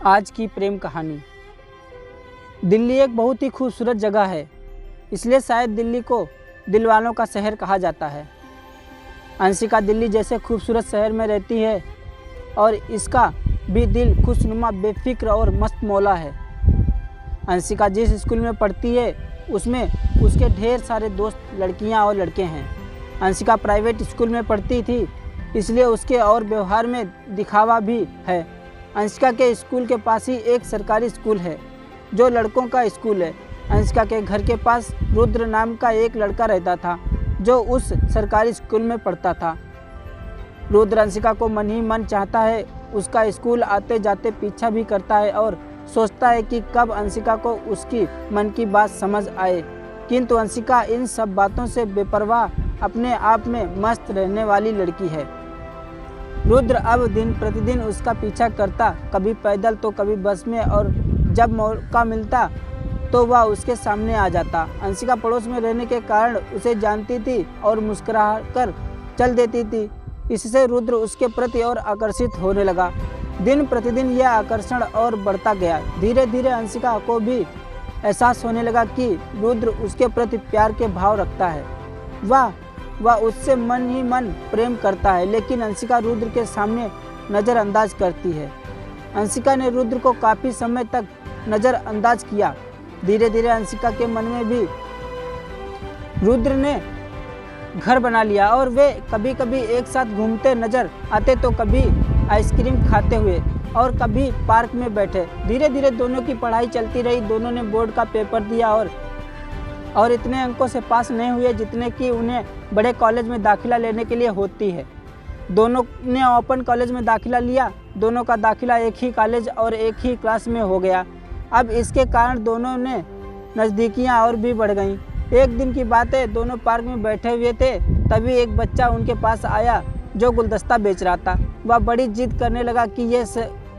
आज की प्रेम कहानी। दिल्ली एक बहुत ही खूबसूरत जगह है, इसलिए शायद दिल्ली को दिलवालों का शहर कहा जाता है। अंशिका दिल्ली जैसे खूबसूरत शहर में रहती है और इसका भी दिल खुशनुमा, बेफिक्र और मस्त मौला है। अंशिका जिस स्कूल में पढ़ती है उसमें उसके ढेर सारे दोस्त लड़कियां और लड़के हैं। अंशिका प्राइवेट स्कूल में पढ़ती थी, इसलिए उसके और व्यवहार में दिखावा भी है। अंशिका के स्कूल के पास ही एक सरकारी स्कूल है जो लड़कों का स्कूल है। अंशिका के घर के पास रुद्र नाम का एक लड़का रहता था जो उस सरकारी स्कूल में पढ़ता था। रुद्र अंशिका को मन ही मन चाहता है, उसका स्कूल आते जाते पीछा भी करता है और सोचता है कि कब अंशिका को उसकी मन की बात समझ आए। किंतु अंशिका इन सब बातों से बेपरवाह, अपने आप में मस्त रहने वाली लड़की है। रुद्र अब दिन प्रतिदिन उसका पीछा करता, कभी पैदल तो कभी बस में, और जब मौका मिलता तो वह उसके सामने आ जाता। अंशिका पड़ोस में रहने के कारण उसे जानती थी और मुस्कुराकर चल देती थी। इससे रुद्र उसके प्रति और आकर्षित होने लगा। दिन प्रतिदिन यह आकर्षण और बढ़ता गया। धीरे धीरे अंशिका को भी एहसास होने लगा कि रुद्र उसके प्रति प्यार के भाव रखता है। वह उससे मन ही मन प्रेम करता है, लेकिन अंशिका रुद्र के सामने नज़रअंदाज करती है। अंशिका ने रुद्र को काफ़ी समय तक नज़रअंदाज किया। धीरे धीरे अंशिका के मन में भी रुद्र ने घर बना लिया और वे कभी कभी एक साथ घूमते नजर आते, तो कभी आइसक्रीम खाते हुए और कभी पार्क में बैठे। धीरे धीरे दोनों की पढ़ाई चलती रही। दोनों ने बोर्ड का पेपर दिया और इतने अंकों से पास नहीं हुए जितने कि उन्हें बड़े कॉलेज में दाखिला लेने के लिए होती है। दोनों ने ओपन कॉलेज में दाखिला लिया। दोनों का दाखिला एक ही कॉलेज और एक ही क्लास में हो गया। अब इसके कारण दोनों ने नज़दीकियाँ और भी बढ़ गईं। एक दिन की बात है, दोनों पार्क में बैठे हुए थे, तभी एक बच्चा उनके पास आया जो गुलदस्ता बेच रहा था। वह बड़ी जिद करने लगा कि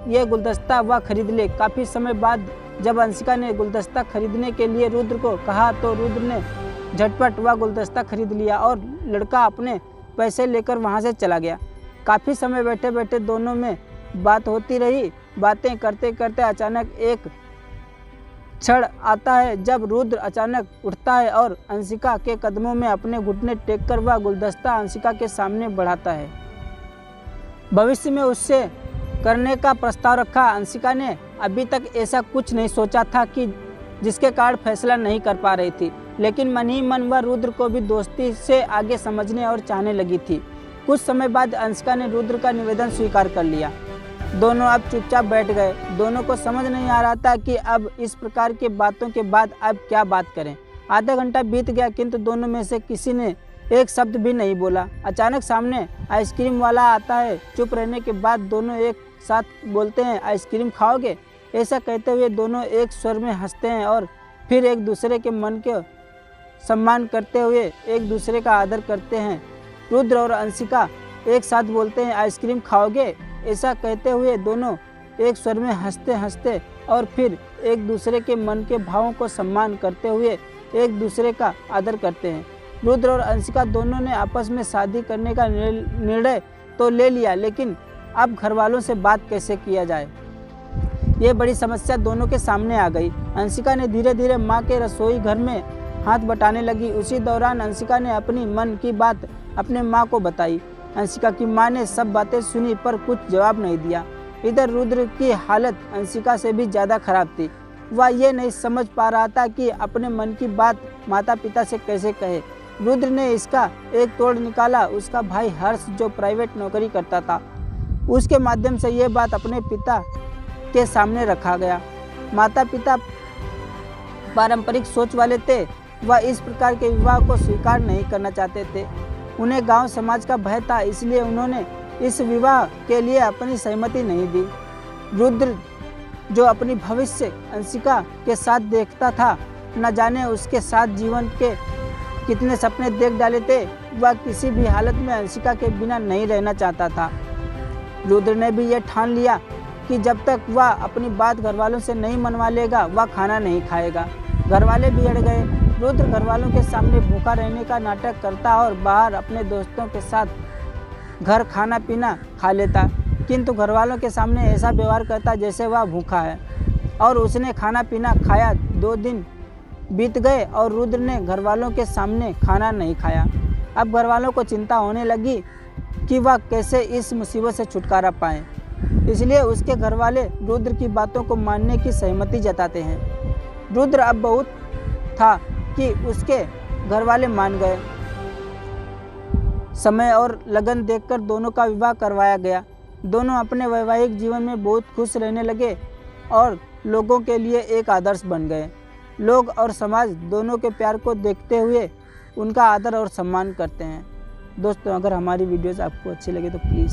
ये गुलदस्ता वह खरीद ले। काफ़ी समय बाद जब अंशिका ने गुलदस्ता खरीदने के लिए रुद्र को कहा तो रुद्र ने झटपट वह गुलदस्ता खरीद लिया और लड़का अपने पैसे लेकर वहाँ से चला गया। काफ़ी समय बैठे बैठे दोनों में बात होती रही। बातें करते करते अचानक एक क्षण आता है जब रुद्र अचानक उठता है और अंशिका के कदमों में अपने घुटने टेककर वह गुलदस्ता अंशिका के सामने बढ़ाता है। भविष्य में उससे करने का प्रस्ताव रखा। अंशिका ने अभी तक ऐसा कुछ नहीं सोचा था कि जिसके कारण फैसला नहीं कर पा रही थी, लेकिन मन ही मन वह रुद्र को भी दोस्ती से आगे समझने और चाहने लगी थी। कुछ समय बाद अंशिका ने रुद्र का निवेदन स्वीकार कर लिया। दोनों अब चुपचाप बैठ गए। दोनों को समझ नहीं आ रहा था कि अब इस प्रकार के बातों के बाद अब क्या बात करें। आधा घंटा बीत गया, किंतु दोनों में से किसी ने एक शब्द भी नहीं बोला। अचानक सामने आइसक्रीम वाला आता है। चुप रहने के बाद दोनों एक साथ बोलते हैं, आइसक्रीम खाओगे? ऐसा कहते हुए दोनों एक स्वर में हंसते हैं और फिर एक दूसरे के मन के सम्मान करते हुए एक दूसरे का आदर करते हैं। रुद्र और अंशिका एक साथ बोलते हैं, आइसक्रीम खाओगे? ऐसा कहते हुए दोनों एक स्वर में हंसते हंसते और फिर एक दूसरे के मन के भावों को सम्मान करते हुए एक दूसरे का आदर करते हैं। रुद्र और अंशिका दोनों ने आपस में शादी करने का निर्णय तो ले लिया, लेकिन अब घर वालों से बात कैसे किया जाए, ये बड़ी समस्या दोनों के सामने आ गई। अंशिका ने धीरे धीरे माँ के रसोई घर में हाथ बटाने लगी। उसी दौरान अंशिका ने अपनी मन की बात अपने माँ को बताई। अंशिका की माँ ने सब बातें सुनी पर कुछ जवाब नहीं दिया। इधर रुद्र की हालत अंशिका से भी ज़्यादा खराब थी। वह ये नहीं समझ पा रहा था कि अपने मन की बात माता पिता से कैसे कहे। रुद्र ने इसका एक तोड़ निकाला। उसका भाई हर्ष जो प्राइवेट नौकरी करता था, उसके माध्यम से ये बात अपने पिता के सामने रखा गया। माता पिता पारंपरिक सोच वाले थे। वह इस प्रकार के विवाह को स्वीकार नहीं करना चाहते थे। उन्हें गांव समाज का भय था, इसलिए उन्होंने इस विवाह के लिए अपनी सहमति नहीं दी। रुद्र जो अपनी भविष्य अंशिका के साथ देखता था, न जाने उसके साथ जीवन के कितने सपने देख डाले थे। वह किसी भी हालत में अंशिका के बिना नहीं रहना चाहता था। रुद्र ने भी यह ठान लिया कि जब तक वह अपनी बात घर वालों से नहीं मनवा लेगा वह खाना नहीं खाएगा। घर वाले भी अड़ गए। रुद्र घर वालों के सामने भूखा रहने का नाटक करता और बाहर अपने दोस्तों के साथ घर खाना पीना खा लेता। किंतु घरवालों के सामने ऐसा व्यवहार करता जैसे वह भूखा है। और उसने खाना पीना खाया। 2 दिन बीत गए और रुद्र ने घरवालों के सामने खाना नहीं खाया। अब घरवालों को चिंता होने लगी कि वह कैसे इस मुसीबत से छुटकारा पाए। इसलिए उसके घरवाले रुद्र की बातों को मानने की सहमति जताते हैं। रुद्र अब बहुत था कि उसके घरवाले मान गए। समय और लगन देखकर दोनों का विवाह करवाया गया। दोनों अपने वैवाहिक जीवन में बहुत खुश रहने लगे और लोगों के लिए एक आदर्श बन गए। लोग और समाज दोनों के प्यार को देखते हुए उनका आदर और सम्मान करते हैं। दोस्तों, अगर हमारी वीडियोस आपको अच्छी लगे तो प्लीज़